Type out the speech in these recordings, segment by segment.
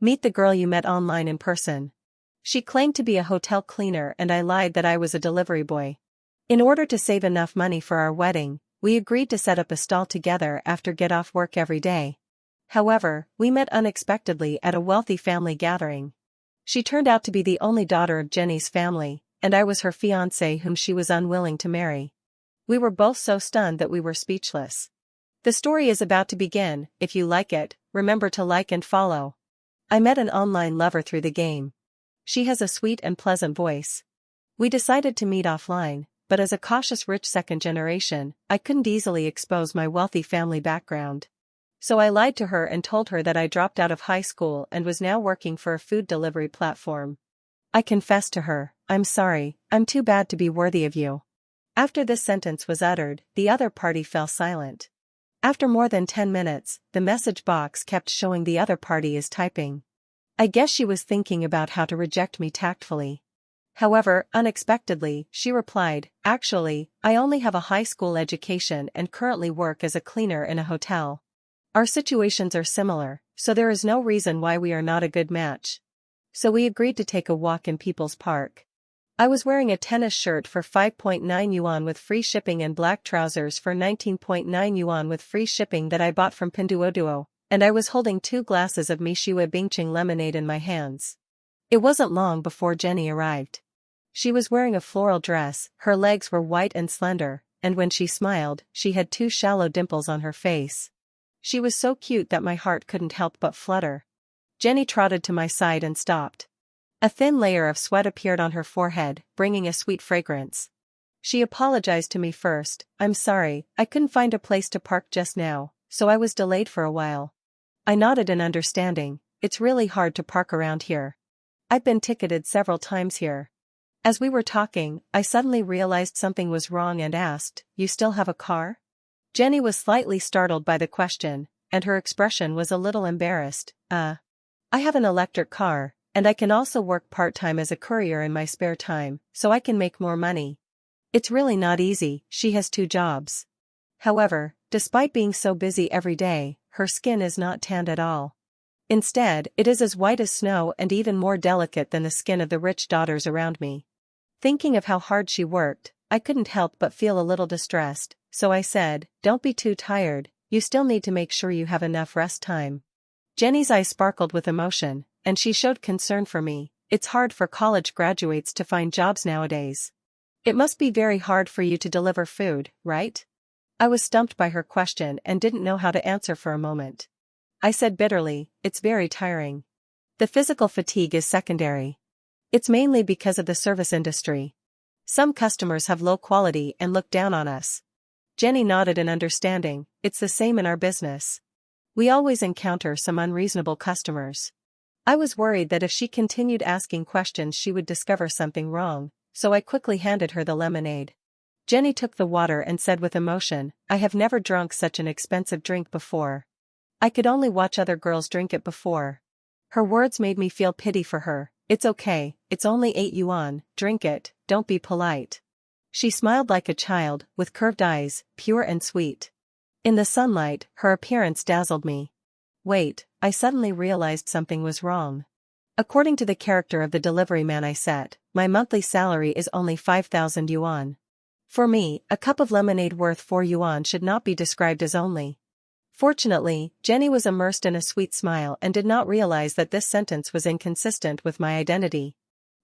Meet the girl you met online in person. She claimed to be a hotel cleaner and I lied that I was a delivery boy. In order to save enough money for our wedding, we agreed to set up a stall together after get off work every day. However, we met unexpectedly at a wealthy family gathering. She turned out to be the only daughter of Jenny's family, and I was her fiancé whom she was unwilling to marry. We were both so stunned that we were speechless. The story is about to begin. If you like it, remember to like and follow. I met an online lover through the game. She has a sweet and pleasant voice. We decided to meet offline, but as a cautious rich second generation, I couldn't easily expose my wealthy family background. So I lied to her and told her that I dropped out of high school and was now working for a food delivery platform. I confessed to her, "I'm sorry, I'm too bad to be worthy of you." After this sentence was uttered, the other party fell silent. After more than 10 minutes, the message box kept showing the other party is typing. I guess she was thinking about how to reject me tactfully. However, unexpectedly, she replied, "Actually, I only have a high school education and currently work as a cleaner in a hotel. Our situations are similar, so there is no reason why we are not a good match." So we agreed to take a walk in People's Park. I was wearing a tennis shirt for 5.9 yuan with free shipping and black trousers for 19.9 yuan with free shipping that I bought from Pinduoduo, and I was holding 2 glasses of Mishiwa Bingqing lemonade in my hands. It wasn't long before Jenny arrived. She was wearing a floral dress, her legs were white and slender, and when she smiled, she had 2 shallow dimples on her face. She was so cute that my heart couldn't help but flutter. Jenny trotted to my side and stopped. A thin layer of sweat appeared on her forehead, bringing a sweet fragrance. She apologized to me first. "I'm sorry, I couldn't find a place to park just now, so I was delayed for a while." I nodded in understanding. "It's really hard to park around here. I've been ticketed several times here." As we were talking, I suddenly realized something was wrong and asked, "You still have a car?" Jenny was slightly startled by the question, and her expression was a little embarrassed. I have an electric car, and I can also work part-time as a courier in my spare time, so I can make more money." It's really not easy, she has 2 jobs. However, despite being so busy every day, her skin is not tanned at all. Instead, it is as white as snow and even more delicate than the skin of the rich daughters around me. Thinking of how hard she worked, I couldn't help but feel a little distressed, so I said, "Don't be too tired, you still need to make sure you have enough rest time." Jenny's eyes sparkled with emotion, and she showed concern for me. "It's hard for college graduates to find jobs nowadays. It must be very hard for you to deliver food, right?" I was stumped by her question and didn't know how to answer for a moment. I said bitterly, "It's very tiring. The physical fatigue is secondary. It's mainly because of the service industry. Some customers have low quality and look down on us." Jenny nodded in understanding. "It's the same in our business. We always encounter some unreasonable customers." I was worried that if she continued asking questions she would discover something wrong, so I quickly handed her the lemonade. Jenny took the water and said with emotion, "I have never drunk such an expensive drink before. I could only watch other girls drink it before." Her words made me feel pity for her. "It's okay, it's only 8 yuan, drink it, don't be polite." She smiled like a child, with curved eyes, pure and sweet. In the sunlight, her appearance dazzled me. Wait, I suddenly realized something was wrong. According to the character of the delivery man I set, my monthly salary is only 5,000 yuan. For me, a cup of lemonade worth 4 yuan should not be described as only. Fortunately, Jenny was immersed in a sweet smile and did not realize that this sentence was inconsistent with my identity.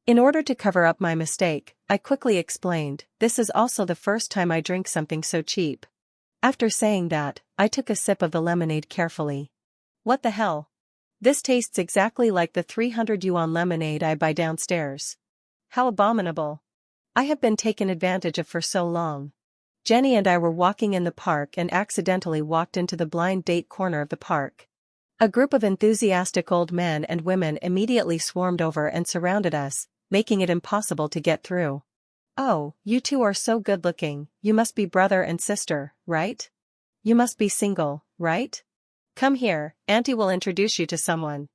In order to cover up my mistake, I quickly explained, "This is also the first time I drink something so cheap." After saying that, I took a sip of the lemonade carefully. What the hell? This tastes exactly like the 300 yuan lemonade I buy downstairs. How abominable. I have been taken advantage of for so long. Jenny and I were walking in the park and accidentally walked into the blind date corner of the park. A group of enthusiastic old men and women immediately swarmed over and surrounded us, making it impossible to get through. "Oh, you two are so good-looking, you must be brother and sister, right? You must be single, right? Come here, Auntie will introduce you to someone."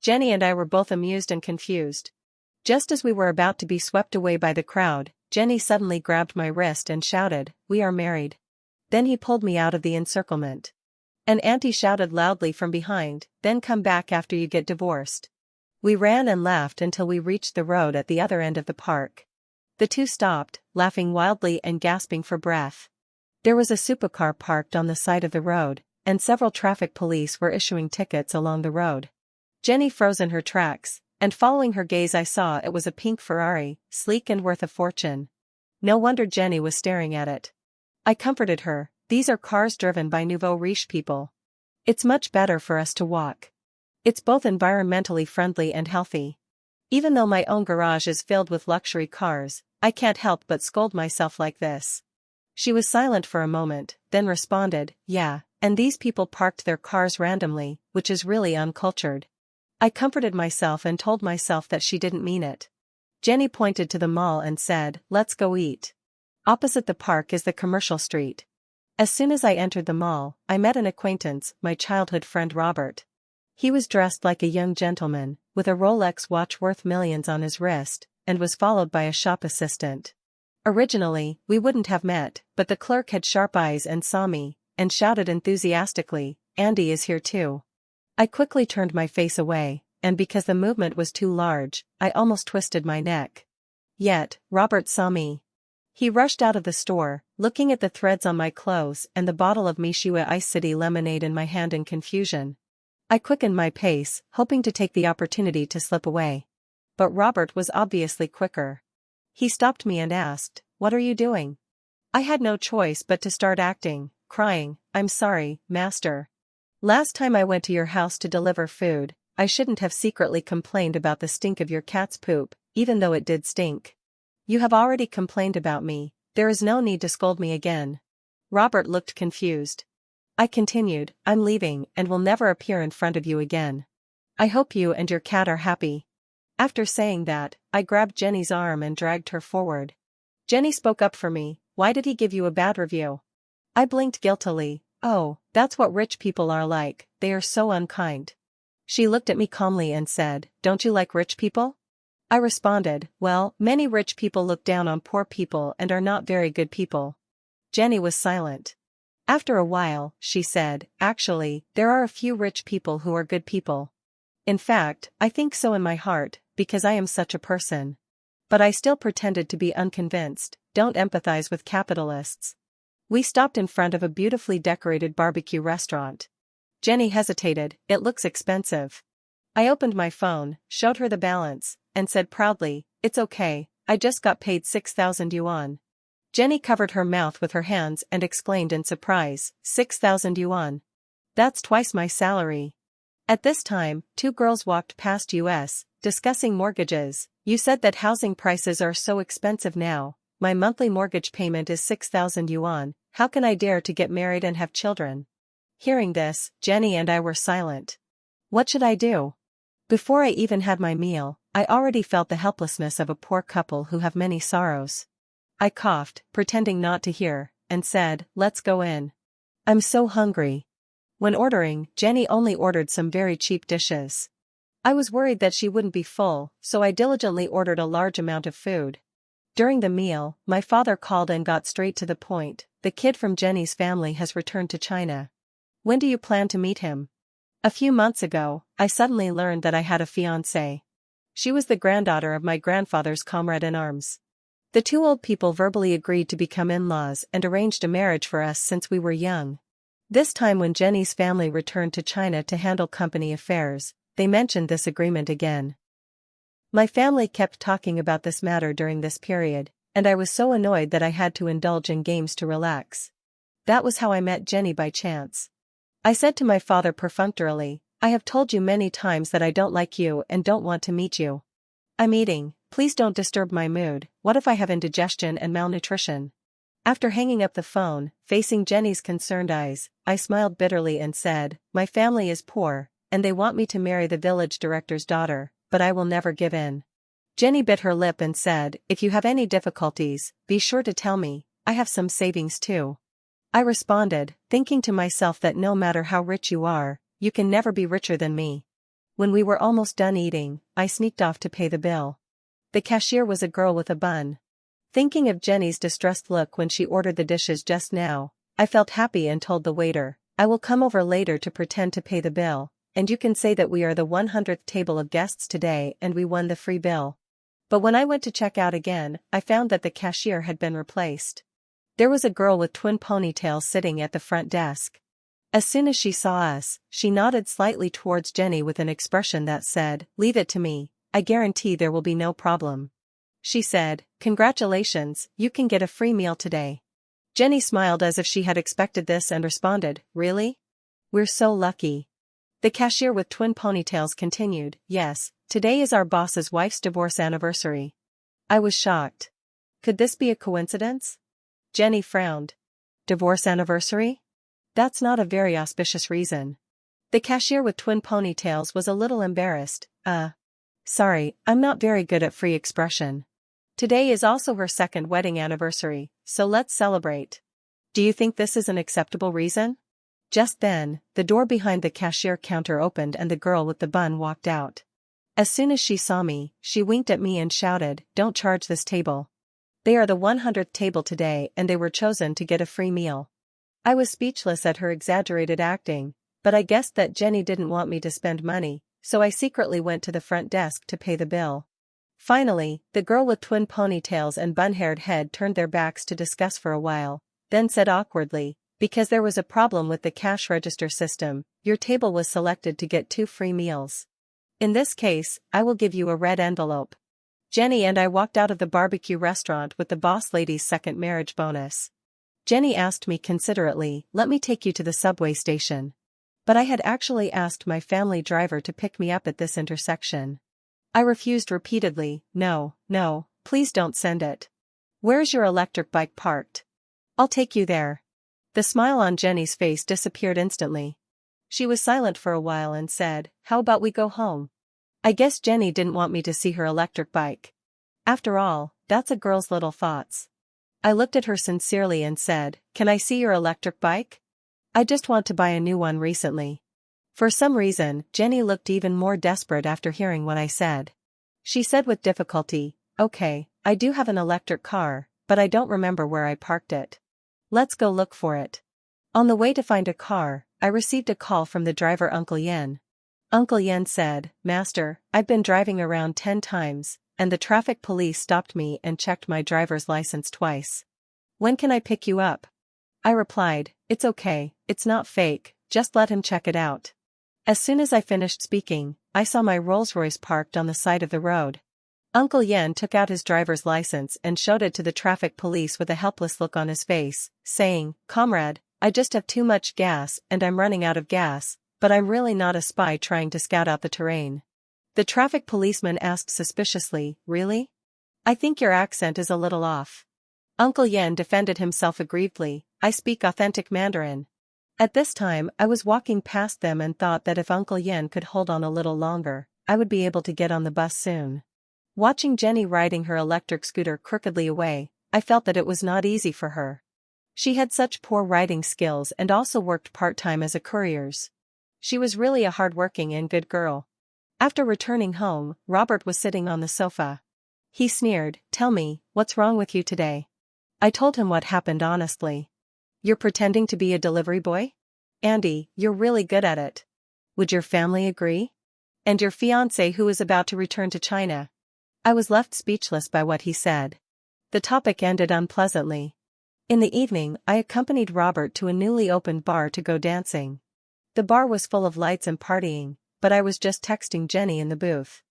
Jenny and I were both amused and confused. Just as we were about to be swept away by the crowd, Jenny suddenly grabbed my wrist and shouted, "We are married." Then he pulled me out of the encirclement. An auntie shouted loudly from behind, then come back after you get divorced. We ran and laughed until we reached the road at the other end of the park. The two stopped, laughing wildly and gasping for breath. There was a supercar parked on the side of the road, and several traffic police were issuing tickets along the road. Jenny froze in her tracks, and following her gaze I saw it was a pink Ferrari, sleek and worth a fortune. No wonder Jenny was staring at it. I comforted her, these are cars driven by nouveau riche people. It's much better for us to walk. It's both environmentally friendly and healthy. Even though my own garage is filled with luxury cars, I can't help but scold myself like this. She was silent for a moment, then responded, yeah, and these people parked their cars randomly, which is really uncultured. I comforted myself and told myself that she didn't mean it. Jenny pointed to the mall and said, let's go eat. Opposite the park is the commercial street. As soon as I entered the mall, I met an acquaintance, my childhood friend Robert. He was dressed like a young gentleman, with a Rolex watch worth millions on his wrist, and was followed by a shop assistant. Originally, we wouldn't have met, but the clerk had sharp eyes and saw me, and shouted enthusiastically, Andy is here too. I quickly turned my face away, and because the movement was too large, I almost twisted my neck. Yet, Robert saw me. He rushed out of the store, looking at the threads on my clothes and the bottle of Mishiwa Ice City lemonade in my hand in confusion. I quickened my pace, hoping to take the opportunity to slip away. But Robert was obviously quicker. He stopped me and asked, what are you doing? I had no choice but to start acting, crying, I'm sorry, master. Last time I went to your house to deliver food, I shouldn't have secretly complained about the stink of your cat's poop, even though it did stink. You have already complained about me, there is no need to scold me again. Robert looked confused. I continued, I'm leaving and will never appear in front of you again. I hope you and your cat are happy. After saying that, I grabbed Jenny's arm and dragged her forward. Jenny spoke up for me, why did he give you a bad review? I blinked guiltily, oh, that's what rich people are like, they are so unkind. She looked at me calmly and said, don't you like rich people? I responded, well, many rich people look down on poor people and are not very good people. Jenny was silent. After a while, she said, actually, there are a few rich people who are good people. In fact, I think so in my heart, because I am such a person. But I still pretended to be unconvinced, don't empathize with capitalists. We stopped in front of a beautifully decorated barbecue restaurant. Jenny hesitated, it looks expensive. I opened my phone, showed her the balance, and said proudly, it's okay, I just got paid 6,000 yuan. Jenny covered her mouth with her hands and exclaimed in surprise, 6,000 yuan. That's twice my salary. At this time, two girls walked past us, discussing mortgages. You said that housing prices are so expensive now, my monthly mortgage payment is 6,000 yuan, how can I dare to get married and have children? Hearing this, Jenny and I were silent. What should I do? Before I even had my meal, I already felt the helplessness of a poor couple who have many sorrows. I coughed, pretending not to hear, and said, let's go in. I'm so hungry. When ordering, Jenny only ordered some very cheap dishes. I was worried that she wouldn't be full, so I diligently ordered a large amount of food. During the meal, my father called and got straight to the point, the kid from Jenny's family has returned to China. When do you plan to meet him? A few months ago, I suddenly learned that I had a fiancée. She was the granddaughter of my grandfather's comrade in arms. The two old people verbally agreed to become in-laws and arranged a marriage for us since we were young. This time when Jenny's family returned to China to handle company affairs, they mentioned this agreement again. My family kept talking about this matter during this period, and I was so annoyed that I had to indulge in games to relax. That was how I met Jenny by chance. I said to my father perfunctorily, I have told you many times that I don't like you and don't want to meet you. I'm eating, please don't disturb my mood, what if I have indigestion and malnutrition? After hanging up the phone, facing Jenny's concerned eyes, I smiled bitterly and said, my family is poor, and they want me to marry the village director's daughter, but I will never give in. Jenny bit her lip and said, if you have any difficulties, be sure to tell me, I have some savings too. I responded, thinking to myself that no matter how rich you are, you can never be richer than me. When we were almost done eating, I sneaked off to pay the bill. The cashier was a girl with a bun. Thinking of Jenny's distressed look when she ordered the dishes just now, I felt happy and told the waiter, I will come over later to pretend to pay the bill, and you can say that we are the 100th table of guests today and we won the free bill. But when I went to check out again, I found that the cashier had been replaced. There was a girl with twin ponytails sitting at the front desk. As soon as she saw us, she nodded slightly towards Jenny with an expression that said, "Leave it to me, I guarantee there will be no problem." She said, "Congratulations, you can get a free meal today." Jenny smiled as if she had expected this and responded, "Really? We're so lucky." The cashier with twin ponytails continued, "Yes, today is our boss's wife's divorce anniversary." I was shocked. Could this be a coincidence? Jenny frowned. Divorce anniversary? That's not a very auspicious reason. The cashier with twin ponytails was a little embarrassed. Sorry, I'm not very good at free expression. Today is also her second wedding anniversary, so let's celebrate. Do you think this is an acceptable reason?" Just then, the door behind the cashier counter opened and the girl with the bun walked out. As soon as she saw me, she winked at me and shouted, "Don't charge this table. They are the 100th table today and they were chosen to get a free meal." I was speechless at her exaggerated acting, but I guessed that Jenny didn't want me to spend money, so I secretly went to the front desk to pay the bill. Finally, the girl with twin ponytails and bun-haired head turned their backs to discuss for a while, then said awkwardly, "Because there was a problem with the cash register system, your table was selected to get 2 free meals. In this case, I will give you a red envelope." Jenny and I walked out of the barbecue restaurant with the boss lady's second marriage bonus. Jenny asked me considerately, "Let me take you to the subway station." But I had actually asked my family driver to pick me up at this intersection. I refused repeatedly, "No, no, please don't send it. Where's your electric bike parked? I'll take you there." The smile on Jenny's face disappeared instantly. She was silent for a while and said, "How about we go home?" I guess Jenny didn't want me to see her electric bike. After all, that's a girl's little thoughts. I looked at her sincerely and said, "Can I see your electric bike? I just want to buy a new one recently." For some reason, Jenny looked even more desperate after hearing what I said. She said with difficulty, "Okay, I do have an electric car, but I don't remember where I parked it. Let's go look for it." On the way to find a car, I received a call from the driver Uncle Yen. Uncle Yen said, "Master, I've been driving around 10 times, and the traffic police stopped me and checked my driver's license twice. When can I pick you up?" I replied, "It's okay, it's not fake, just let him check it out." As soon as I finished speaking, I saw my Rolls-Royce parked on the side of the road. Uncle Yen took out his driver's license and showed it to the traffic police with a helpless look on his face, saying, "Comrade, I just have too much gas and I'm running out of gas, but I'm really not a spy trying to scout out the terrain." The traffic policeman asked suspiciously, "Really? I think your accent is a little off." Uncle Yen defended himself aggrievedly, "I speak authentic Mandarin." At this time I was walking past them and thought that if Uncle Yen could hold on a little longer, I would be able to get on the bus soon. Watching Jenny riding her electric scooter crookedly away, I felt that it was not easy for her. She had such poor riding skills and also worked part-time as a courier's. She was really a hard-working and good girl. After returning home, Robert was sitting on the sofa. He sneered, "Tell me, what's wrong with you today?" I told him what happened honestly. "You're pretending to be a delivery boy? Andy, you're really good at it. Would your family agree? And your fiancé who is about to return to China?" I was left speechless by what he said. The topic ended unpleasantly. In the evening, I accompanied Robert to a newly opened bar to go dancing. The bar was full of lights and partying, but I was just texting Jenny in the booth.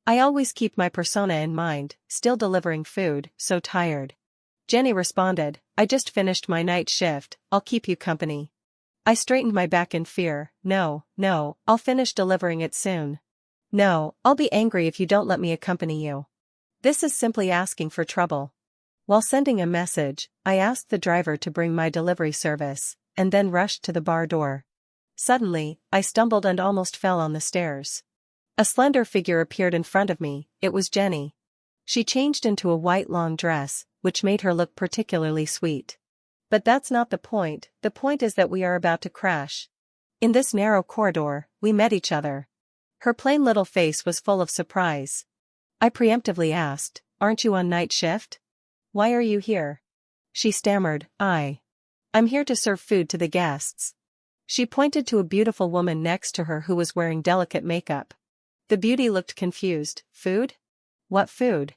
I always keep my persona in mind, still delivering food, so tired. Jenny responded, "I just finished my night shift, I'll keep you company." I straightened my back in fear, No, I'll finish delivering it soon. No, I'll be angry if you don't let me accompany you. This is simply asking for trouble. While sending a message, I asked the driver to bring my delivery service, and then rushed to the bar door. Suddenly, I stumbled and almost fell on the stairs. A slender figure appeared in front of me, it was Jenny. She changed into a white long dress, which made her look particularly sweet. But that's not the point is that we are about to crash. In this narrow corridor, we met each other. Her plain little face was full of surprise. I preemptively asked, "Aren't you on night shift? Why are you here?" She stammered, I'm here to serve food to the guests." She pointed to a beautiful woman next to her who was wearing delicate makeup. The beauty looked confused. Food? What food?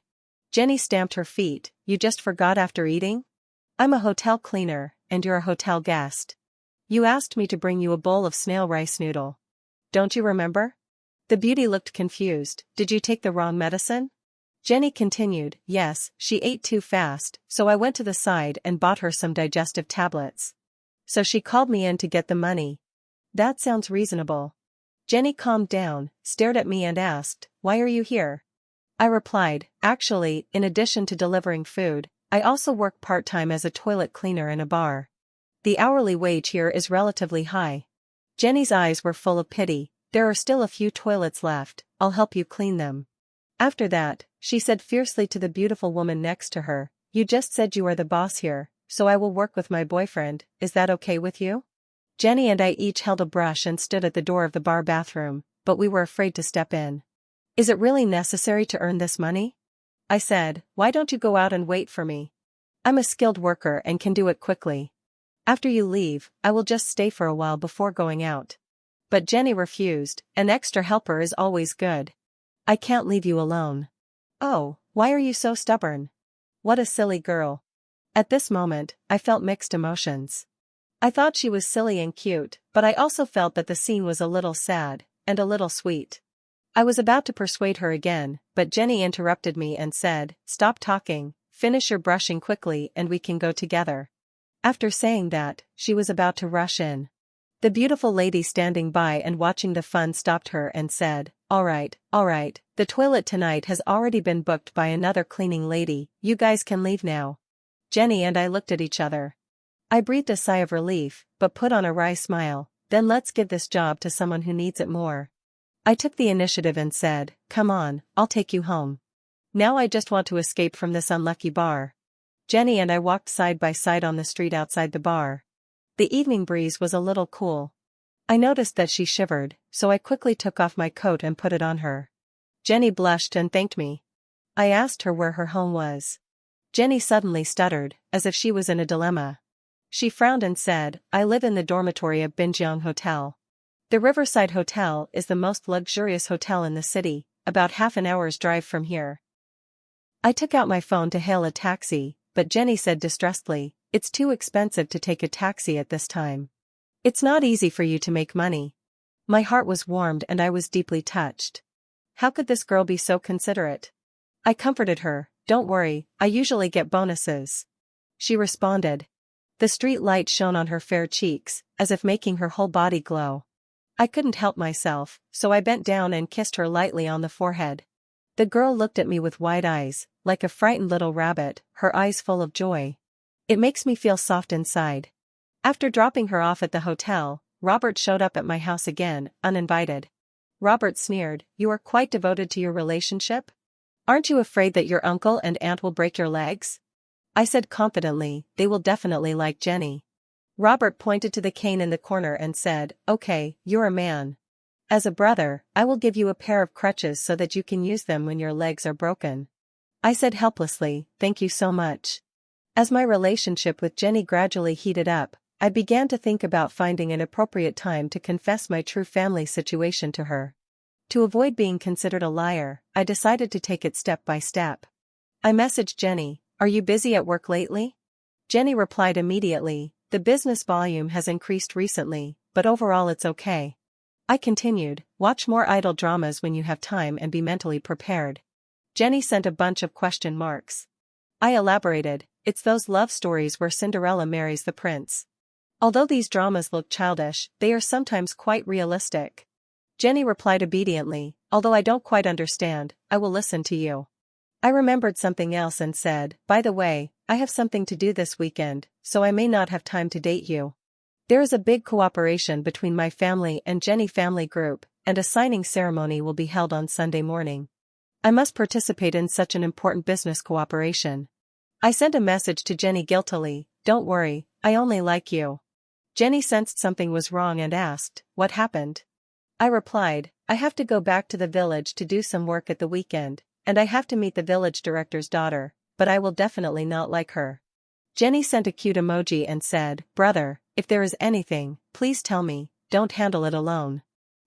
Jenny stamped her feet. You just forgot after eating? I'm a hotel cleaner, and you're a hotel guest. You asked me to bring you a bowl of snail rice noodle. Don't you remember? The beauty looked confused. Did you take the wrong medicine? Jenny continued. Yes, she ate too fast, so I went to the side and bought her some digestive tablets. So she called me in to get the money. That sounds reasonable. Jenny calmed down, stared at me and asked, why are you here? I replied, actually, in addition to delivering food, I also work part-time as a toilet cleaner in a bar. The hourly wage here is relatively high. Jenny's eyes were full of pity. There are still a few toilets left, I'll help you clean them. After that, she said fiercely to the beautiful woman next to her, you just said you are the boss here, so I will work with my boyfriend, is that okay with you? Jenny and I each held a brush and stood at the door of the bar bathroom, but we were afraid to step in. Is it really necessary to earn this money? I said, why don't you go out and wait for me? I'm a skilled worker and can do it quickly. After you leave, I will just stay for a while before going out. But Jenny refused, an extra helper is always good. I can't leave you alone. Oh, why are you so stubborn? What a silly girl. At this moment, I felt mixed emotions. I thought she was silly and cute, but I also felt that the scene was a little sad, and a little sweet. I was about to persuade her again, but Jenny interrupted me and said, stop talking, finish your brushing quickly and we can go together. After saying that, she was about to rush in. The beautiful lady standing by and watching the fun stopped her and said, all right, the toilet tonight has already been booked by another cleaning lady, you guys can leave now. Jenny and I looked at each other. I breathed a sigh of relief, but put on a wry smile, then let's give this job to someone who needs it more. I took the initiative and said, come on, I'll take you home. Now I just want to escape from this unlucky bar. Jenny and I walked side by side on the street outside the bar. The evening breeze was a little cool. I noticed that she shivered, so I quickly took off my coat and put it on her. Jenny blushed and thanked me. I asked her where her home was. Jenny suddenly stuttered, as if she was in a dilemma. She frowned and said, I live in the dormitory of Binjiang Hotel. The Riverside Hotel is the most luxurious hotel in the city, about half an hour's drive from here. I took out my phone to hail a taxi, but Jenny said distressfully, it's too expensive to take a taxi at this time. It's not easy for you to make money. My heart was warmed and I was deeply touched. How could this girl be so considerate? I comforted her, don't worry, I usually get bonuses. She responded. The street light shone on her fair cheeks, as if making her whole body glow. I couldn't help myself, so I bent down and kissed her lightly on the forehead. The girl looked at me with wide eyes, like a frightened little rabbit, her eyes full of joy. It makes me feel soft inside. After dropping her off at the hotel, Robert showed up at my house again, uninvited. Robert sneered, you are quite devoted to your relationship? Aren't you afraid that your uncle and aunt will break your legs? I said confidently, they will definitely like Jenny. Robert pointed to the cane in the corner and said, okay, you're a man. As a brother, I will give you a pair of crutches so that you can use them when your legs are broken. I said helplessly, thank you so much. As my relationship with Jenny gradually heated up, I began to think about finding an appropriate time to confess my true family situation to her. To avoid being considered a liar, I decided to take it step by step. I messaged Jenny, are you busy at work lately? Jenny replied immediately, the business volume has increased recently, but overall it's okay. I continued, watch more idol dramas when you have time and be mentally prepared. Jenny sent a bunch of question marks. I elaborated, it's those love stories where Cinderella marries the prince. Although these dramas look childish, they are sometimes quite realistic. Jenny replied obediently, although I don't quite understand, I will listen to you. I remembered something else and said, by the way, I have something to do this weekend, so I may not have time to date you. There is a big cooperation between my family and Jenny family group, and a signing ceremony will be held on Sunday morning. I must participate in such an important business cooperation. I sent a message to Jenny guiltily, don't worry, I only like you. Jenny sensed something was wrong and asked, what happened? I replied, I have to go back to the village to do some work at the weekend, and I have to meet the village director's daughter, but I will definitely not like her. Jenny sent a cute emoji and said, brother, if there is anything, please tell me, don't handle it alone.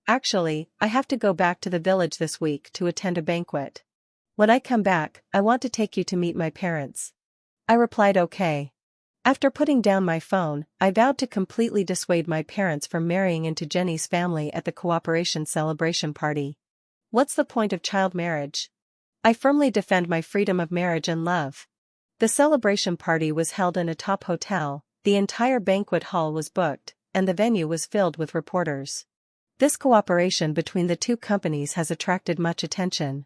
Actually, I have to go back to the village this week to attend a banquet. When I come back, I want to take you to meet my parents. I replied okay. After putting down my phone, I vowed to completely dissuade my parents from marrying into Jenny's family at the cooperation celebration party. What's the point of child marriage? I firmly defend my freedom of marriage and love. The celebration party was held in a top hotel, the entire banquet hall was booked, and the venue was filled with reporters. This cooperation between the two companies has attracted much attention.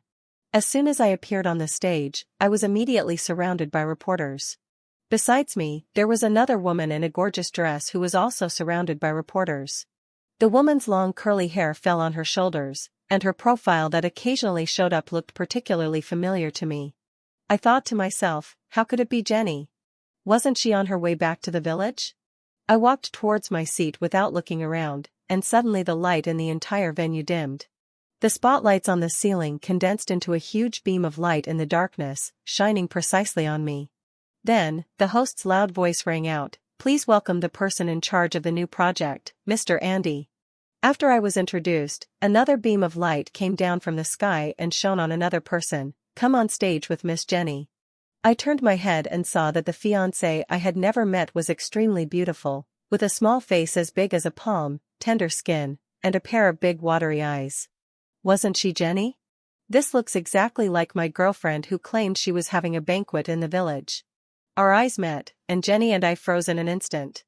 As soon as I appeared on the stage, I was immediately surrounded by reporters. Besides me, there was another woman in a gorgeous dress who was also surrounded by reporters. The woman's long curly hair fell on her shoulders, and her profile that occasionally showed up looked particularly familiar to me. I thought to myself, how could it be Jenny? Wasn't she on her way back to the village? I walked towards my seat without looking around, and suddenly the light in the entire venue dimmed. The spotlights on the ceiling condensed into a huge beam of light in the darkness, shining precisely on me. Then, the host's loud voice rang out, "Please welcome the person in charge of the new project, Mr. Andy." After I was introduced, another beam of light came down from the sky and shone on another person, "Come on stage with Miss Jenny." I turned my head and saw that the fiancée I had never met was extremely beautiful, with a small face as big as a palm, tender skin, and a pair of big watery eyes. Wasn't she Jenny? This looks exactly like my girlfriend who claimed she was having a banquet in the village. Our eyes met, and Jenny and I froze in an instant.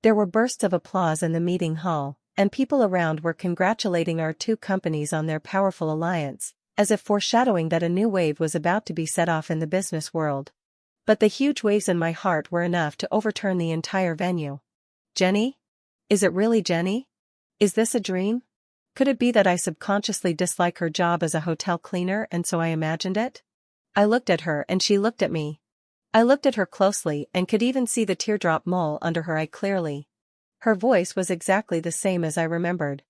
There were bursts of applause in the meeting hall, and people around were congratulating our two companies on their powerful alliance, as if foreshadowing that a new wave was about to be set off in the business world. But the huge waves in my heart were enough to overturn the entire venue. Jenny? Is it really Jenny? Is this a dream? Could it be that I subconsciously dislike her job as a hotel cleaner and so I imagined it? I looked at her and she looked at me. I looked at her closely and could even see the teardrop mole under her eye clearly. Her voice was exactly the same as I remembered.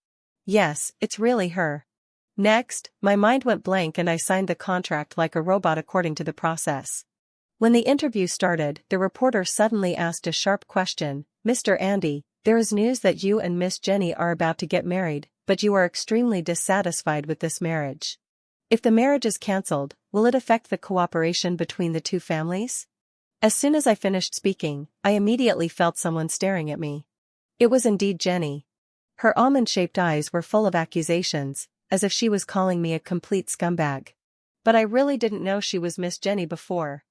Yes, it's really her. Next, my mind went blank and I signed the contract like a robot according to the process. When the interview started, the reporter suddenly asked a sharp question, "Mr. Andy, there is news that you and Miss Jenny are about to get married, but you are extremely dissatisfied with this marriage. If the marriage is cancelled, will it affect the cooperation between the two families?" As soon as I finished speaking, I immediately felt someone staring at me. It was indeed Jenny. Her almond-shaped eyes were full of accusations, as if she was calling me a complete scumbag. But I really didn't know she was Miss Jenny before.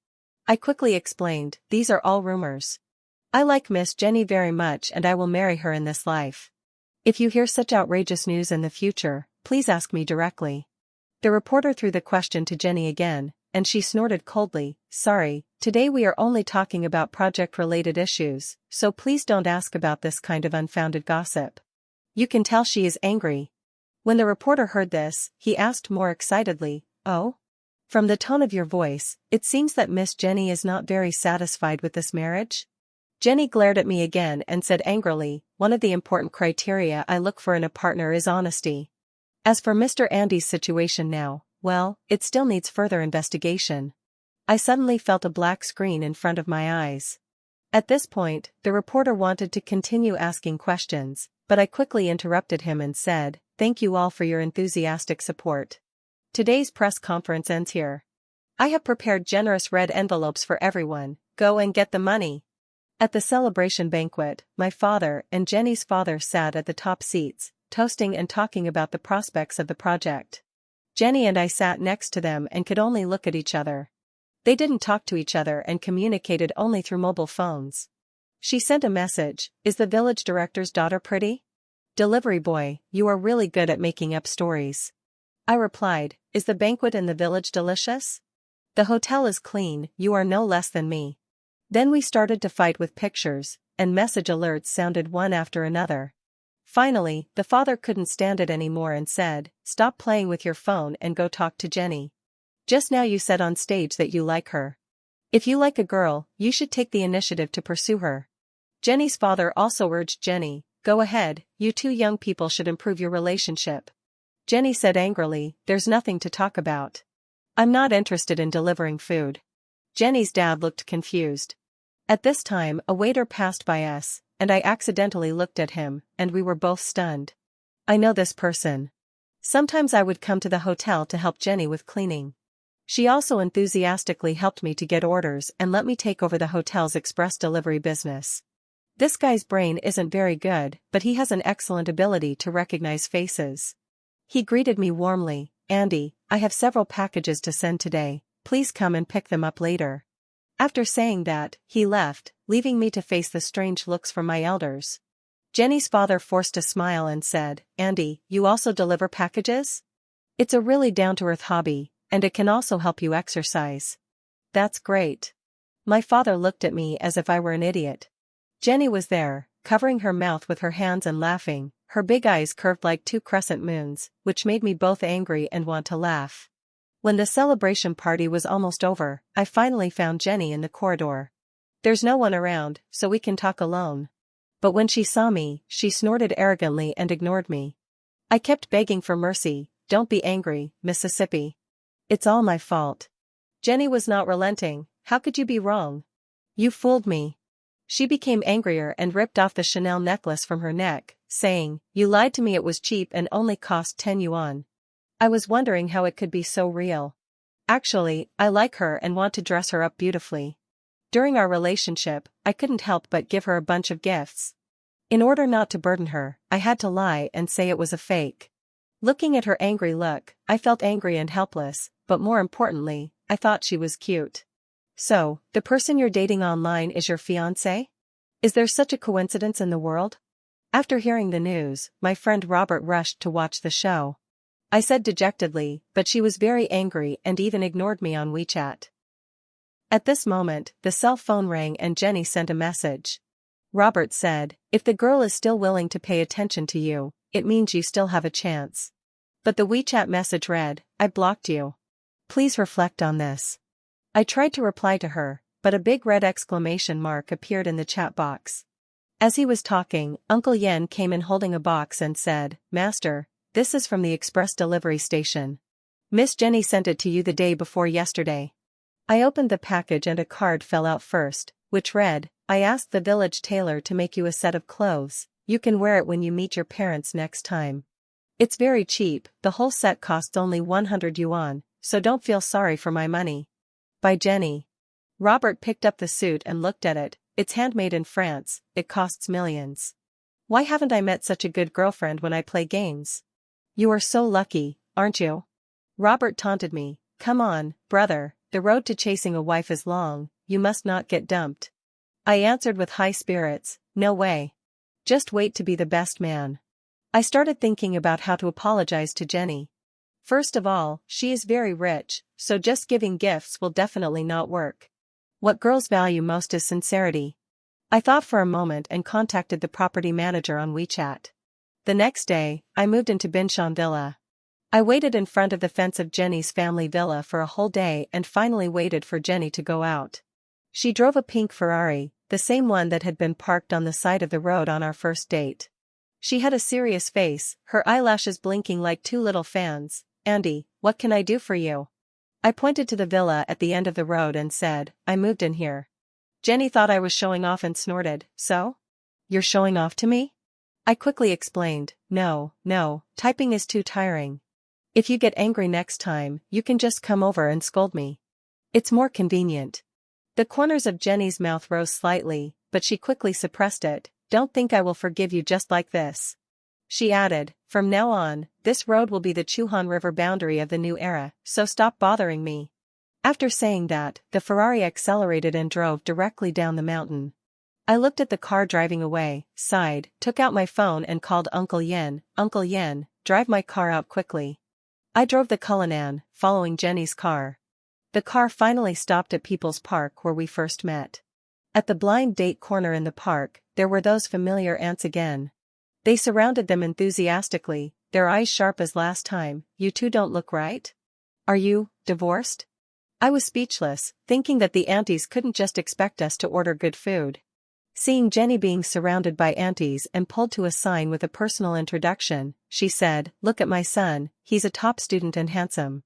I quickly explained, "These are all rumors. I like Miss Jenny very much and I will marry her in this life. If you hear such outrageous news in the future, please ask me directly." The reporter threw the question to Jenny again, and she snorted coldly, "Sorry, today we are only talking about project-related issues, so please don't ask about this kind of unfounded gossip." You can tell she is angry. When the reporter heard this, he asked more excitedly, "Oh? From the tone of your voice, it seems that Miss Jenny is not very satisfied with this marriage?" Jenny glared at me again and said angrily, "One of the important criteria I look for in a partner is honesty. As for Mr. Andy's situation now, well, it still needs further investigation." I suddenly felt a black screen in front of my eyes. At this point, the reporter wanted to continue asking questions, but I quickly interrupted him and said, "Thank you all for your enthusiastic support. Today's press conference ends here. I have prepared generous red envelopes for everyone, go and get the money." At the celebration banquet, my father and Jenny's father sat at the top seats, toasting and talking about the prospects of the project. Jenny and I sat next to them and could only look at each other. They didn't talk to each other and communicated only through mobile phones. She sent a message, "Is the village director's daughter pretty? Delivery boy, you are really good at making up stories." I replied, "Is the banquet in the village delicious? The hotel is clean, you are no less than me." Then we started to fight with pictures, and message alerts sounded one after another. Finally, the father couldn't stand it anymore and said, "Stop playing with your phone and go talk to Jenny. Just now you said on stage that you like her. If you like a girl, you should take the initiative to pursue her." Jenny's father also urged Jenny, "Go ahead, you two young people should improve your relationship." Jenny said angrily, "There's nothing to talk about. I'm not interested in delivering food." Jenny's dad looked confused. At this time a waiter passed by us, and I accidentally looked at him, and we were both stunned. I know this person. Sometimes I would come to the hotel to help Jenny with cleaning. She also enthusiastically helped me to get orders and let me take over the hotel's express delivery business. This guy's brain isn't very good, but he has an excellent ability to recognize faces. He greeted me warmly. Andy, I have several packages to send today, please come and pick them up later. After saying that, he left, leaving me to face the strange looks from my elders. Jenny's father forced a smile and said, Andy, you also deliver packages? It's a really down-to-earth hobby, and it can also help you exercise. That's great. My father looked at me as if I were an idiot. Jenny was there, covering her mouth with her hands and laughing, her big eyes curved like two crescent moons, which made me both angry and want to laugh. When the celebration party was almost over, I finally found Jenny in the corridor. There's no one around, so we can talk alone. But when she saw me, she snorted arrogantly and ignored me. I kept begging for mercy, don't be angry, Mississippi. It's all my fault. Jenny was not relenting, how could you be wrong? You fooled me. She became angrier and ripped off the Chanel necklace from her neck, saying, you lied to me, it was cheap and only cost 10 yuan. I was wondering how it could be so real. Actually, I like her and want to dress her up beautifully. During our relationship, I couldn't help but give her a bunch of gifts. In order not to burden her, I had to lie and say it was a fake. Looking at her angry look, I felt angry and helpless, but more importantly, I thought she was cute. So, the person you're dating online is your fiancé? Is there such a coincidence in the world? After hearing the news, my friend Robert rushed to watch the show. I said dejectedly, but she was very angry and even ignored me on WeChat. At this moment, the cell phone rang and Jenny sent a message. Robert said, if the girl is still willing to pay attention to you, it means you still have a chance. But the WeChat message read, I blocked you. Please reflect on this. I tried to reply to her, but a big red exclamation mark appeared in the chat box. As he was talking, Uncle Yen came in holding a box and said, Master, this is from the express delivery station. Miss Jenny sent it to you the day before yesterday. I opened the package and a card fell out first, which read, I asked the village tailor to make you a set of clothes, you can wear it when you meet your parents next time. It's very cheap, the whole set costs only 100 yuan, so don't feel sorry for my money. By Jenny. Robert picked up the suit and looked at it, it's handmade in France, it costs millions. Why haven't I met such a good girlfriend when I play games? You are so lucky, aren't you? Robert taunted me, come on, brother, the road to chasing a wife is long, you must not get dumped. I answered with high spirits, no way. Just wait to be the best man. I started thinking about how to apologize to Jenny. First of all, she is very rich, so just giving gifts will definitely not work. What girls value most is sincerity. I thought for a moment and contacted the property manager on WeChat. The next day, I moved into Binshan Villa. I waited in front of the fence of Jenny's family villa for a whole day and finally waited for Jenny to go out. She drove a pink Ferrari, the same one that had been parked on the side of the road on our first date. She had a serious face, her eyelashes blinking like two little fans. Andy, what can I do for you? I pointed to the villa at the end of the road and said, I moved in here. Jenny thought I was showing off and snorted, so? You're showing off to me? I quickly explained, no, typing is too tiring. If you get angry next time, you can just come over and scold me. It's more convenient. The corners of Jenny's mouth rose slightly, but she quickly suppressed it. Don't think I will forgive you just like this. She added, from now on, this road will be the Chuhan River boundary of the new era, so stop bothering me. After saying that, the Ferrari accelerated and drove directly down the mountain. I looked at the car driving away, sighed, took out my phone and called Uncle Yen. Uncle Yen, drive my car out quickly. I drove the Cullinan, following Jenny's car. The car finally stopped at People's Park where we first met. At the blind date corner in the park, there were those familiar ants again. They surrounded them enthusiastically, their eyes sharp as last time. You two don't look right? Are you divorced? I was speechless, thinking that the aunties couldn't just expect us to order good food. Seeing Jenny being surrounded by aunties and pulled to a sign with a personal introduction, she said, look at my son, he's a top student and handsome.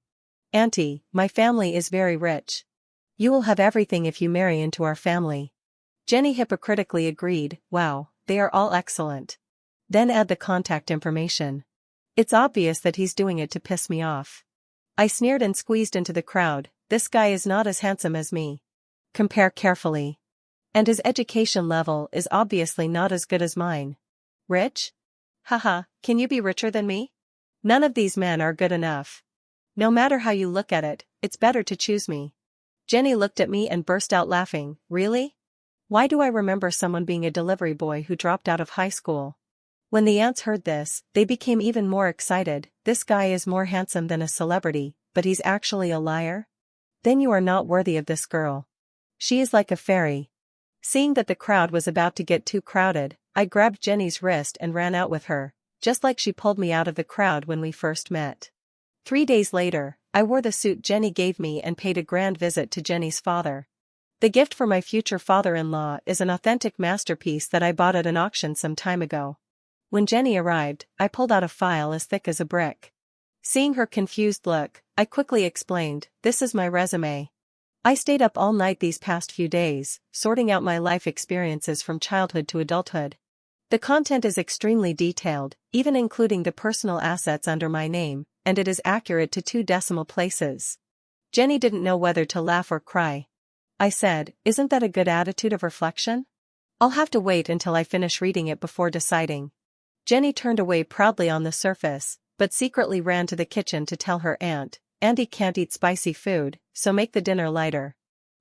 Auntie, my family is very rich. You will have everything if you marry into our family. Jenny hypocritically agreed, wow, they are all excellent. Then add the contact information. It's obvious that he's doing it to piss me off. I sneered and squeezed into the crowd. This guy is not as handsome as me. Compare carefully. And his education level is obviously not as good as mine. Rich? Haha, can you be richer than me? None of these men are good enough. No matter how you look at it, it's better to choose me. Jenny looked at me and burst out laughing. Really? Why do I remember someone being a delivery boy who dropped out of high school? When the aunts heard this, they became even more excited. This guy is more handsome than a celebrity, but he's actually a liar? Then you are not worthy of this girl. She is like a fairy. Seeing that the crowd was about to get too crowded, I grabbed Jenny's wrist and ran out with her, just like she pulled me out of the crowd when we first met. 3 days later, I wore the suit Jenny gave me and paid a grand visit to Jenny's father. The gift for my future father-in-law is an authentic masterpiece that I bought at an auction some time ago. When Jenny arrived, I pulled out a file as thick as a brick. Seeing her confused look, I quickly explained, "This is my resume. I stayed up all night these past few days, sorting out my life experiences from childhood to adulthood. The content is extremely detailed, even including the personal assets under my name, and it is accurate to 2 decimal places." Jenny didn't know whether to laugh or cry. I said, "Isn't that a good attitude of reflection? I'll have to wait until I finish reading it before deciding." Jenny turned away proudly on the surface, but secretly ran to the kitchen to tell her aunt, "Andy can't eat spicy food, so make the dinner lighter."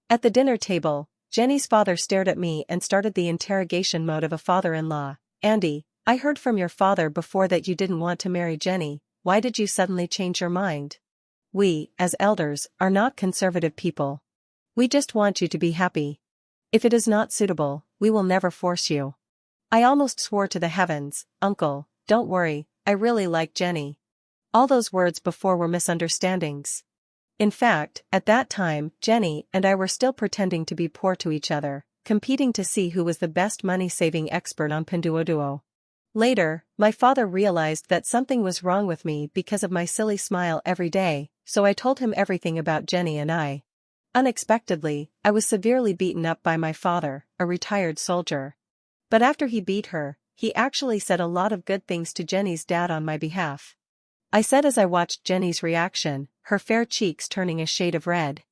At the dinner table, Jenny's father stared at me and started the interrogation mode of a father-in-law. "Andy, I heard from your father before that you didn't want to marry Jenny. Why did you suddenly change your mind?" "We, as elders, are not conservative people. We just want you to be happy. If it is not suitable, we will never force you." I almost swore to the heavens, "Uncle, don't worry, I really like Jenny." All those words before were misunderstandings. In fact, at that time, Jenny and I were still pretending to be poor to each other, competing to see who was the best money-saving expert on Pinduoduo. Later, my father realized that something was wrong with me because of my silly smile every day, so I told him everything about Jenny and I. Unexpectedly, I was severely beaten up by my father, a retired soldier. But after he beat her, he actually said a lot of good things to Jenny's dad on my behalf. I said as I watched Jenny's reaction, her fair cheeks turning a shade of red.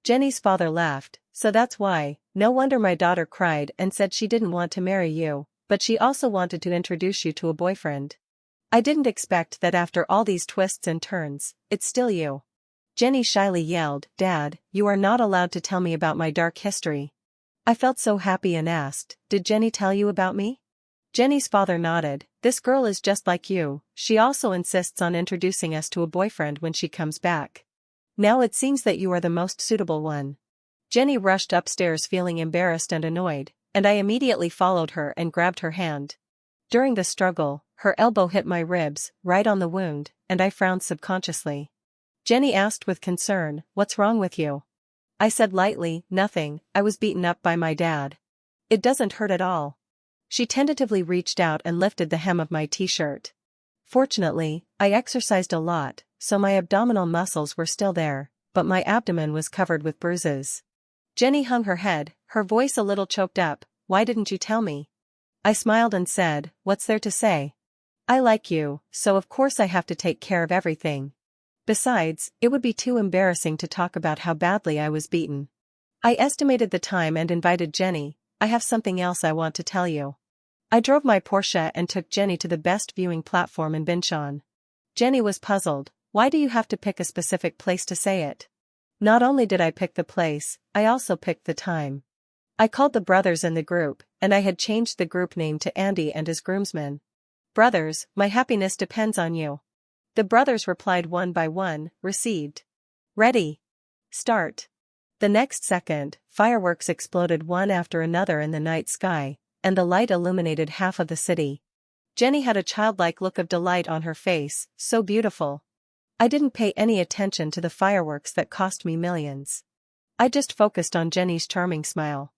Jenny's father laughed, "So that's why, no wonder my daughter cried and said she didn't want to marry you, but she also wanted to introduce you to a boyfriend. I didn't expect that after all these twists and turns, it's still you." Jenny shyly yelled, "Dad, you are not allowed to tell me about my dark history." I felt so happy and asked, "Did Jenny tell you about me?" Jenny's father nodded, "This girl is just like you, she also insists on introducing us to a boyfriend when she comes back. Now it seems that you are the most suitable one." Jenny rushed upstairs feeling embarrassed and annoyed, and I immediately followed her and grabbed her hand. During the struggle, her elbow hit my ribs, right on the wound, and I frowned subconsciously. Jenny asked with concern, "What's wrong with you?" I said lightly, "Nothing, I was beaten up by my dad." "It doesn't hurt at all." She tentatively reached out and lifted the hem of my t-shirt. Fortunately, I exercised a lot, so my abdominal muscles were still there, but my abdomen was covered with bruises. Jenny hung her head, her voice a little choked up, "Why didn't you tell me?" I smiled and said, "What's there to say? I like you, so of course I have to take care of everything. Besides, it would be too embarrassing to talk about how badly I was beaten." I estimated the time and invited Jenny, "I have something else I want to tell you." I drove my Porsche and took Jenny to the best viewing platform in Binchon. Jenny was puzzled, "Why do you have to pick a specific place to say it?" Not only did I pick the place, I also picked the time. I called the brothers in the group, and I had changed the group name to Andy and his groomsmen. "Brothers, my happiness depends on you." The brothers replied one by one, "Received." "Ready. Start." The next second, fireworks exploded one after another in the night sky, and the light illuminated half of the city. Jenny had a childlike look of delight on her face, so beautiful. I didn't pay any attention to the fireworks that cost me millions. I just focused on Jenny's charming smile.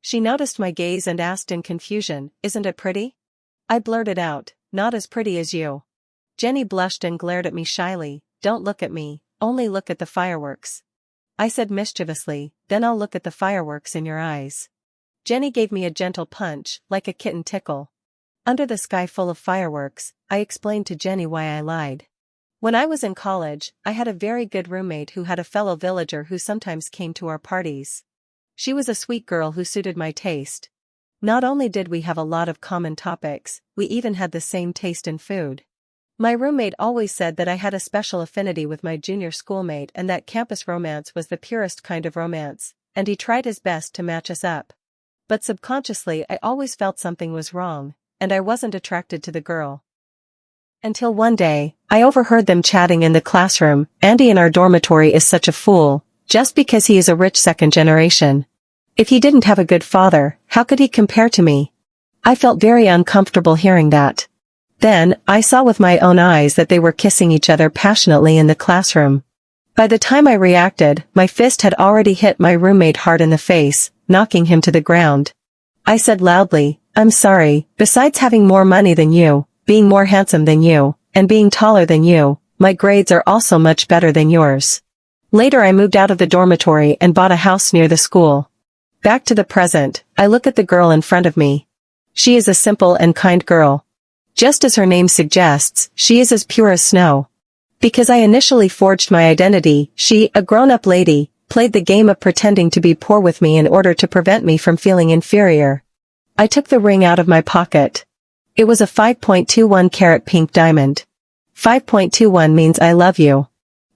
She noticed my gaze and asked in confusion, "Isn't it pretty?" I blurted out, "Not as pretty as you." Jenny blushed and glared at me shyly, "Don't look at me, only look at the fireworks." I said mischievously, "Then I'll look at the fireworks in your eyes." Jenny gave me a gentle punch, like a kitten tickle. Under the sky full of fireworks, I explained to Jenny why I lied. When I was in college, I had a very good roommate who had a fellow villager who sometimes came to our parties. She was a sweet girl who suited my taste. Not only did we have a lot of common topics, we even had the same taste in food. My roommate always said that I had a special affinity with my junior schoolmate and that campus romance was the purest kind of romance, and he tried his best to match us up. But subconsciously I always felt something was wrong, and I wasn't attracted to the girl. Until one day, I overheard them chatting in the classroom. "Andy in our dormitory is such a fool, just because he is a rich second generation. If he didn't have a good father, how could he compare to me?" I felt very uncomfortable hearing that. Then, I saw with my own eyes that they were kissing each other passionately in the classroom. By the time I reacted, my fist had already hit my roommate hard in the face, knocking him to the ground. I said loudly, "I'm sorry, besides having more money than you, being more handsome than you, and being taller than you, my grades are also much better than yours." Later I moved out of the dormitory and bought a house near the school. Back to the present, I look at the girl in front of me. She is a simple and kind girl. Just as her name suggests, she is as pure as snow. Because I initially forged my identity, she, a grown-up lady, played the game of pretending to be poor with me in order to prevent me from feeling inferior. I took the ring out of my pocket. It was a 5.21 carat pink diamond. 5.21 means I love you.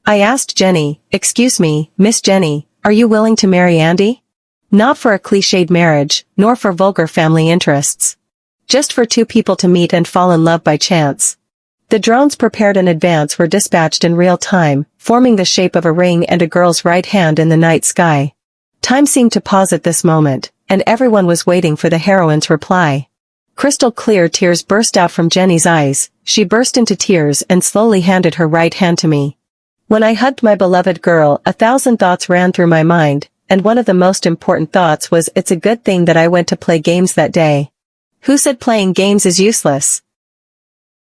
I asked Jenny, "Excuse me, Miss Jenny, are you willing to marry Andy?" Not for a cliched marriage, nor for vulgar family interests. Just for two people to meet and fall in love by chance. The drones prepared in advance were dispatched in real time, forming the shape of a ring and a girl's right hand in the night sky. Time seemed to pause at this moment, and everyone was waiting for the heroine's reply. Crystal clear tears burst out from Jenny's eyes. She burst into tears and slowly handed her right hand to me. When I hugged my beloved girl, 1,000 thoughts ran through my mind, and one of the most important thoughts was, it's a good thing that I went to play games that day. Who said playing games is useless?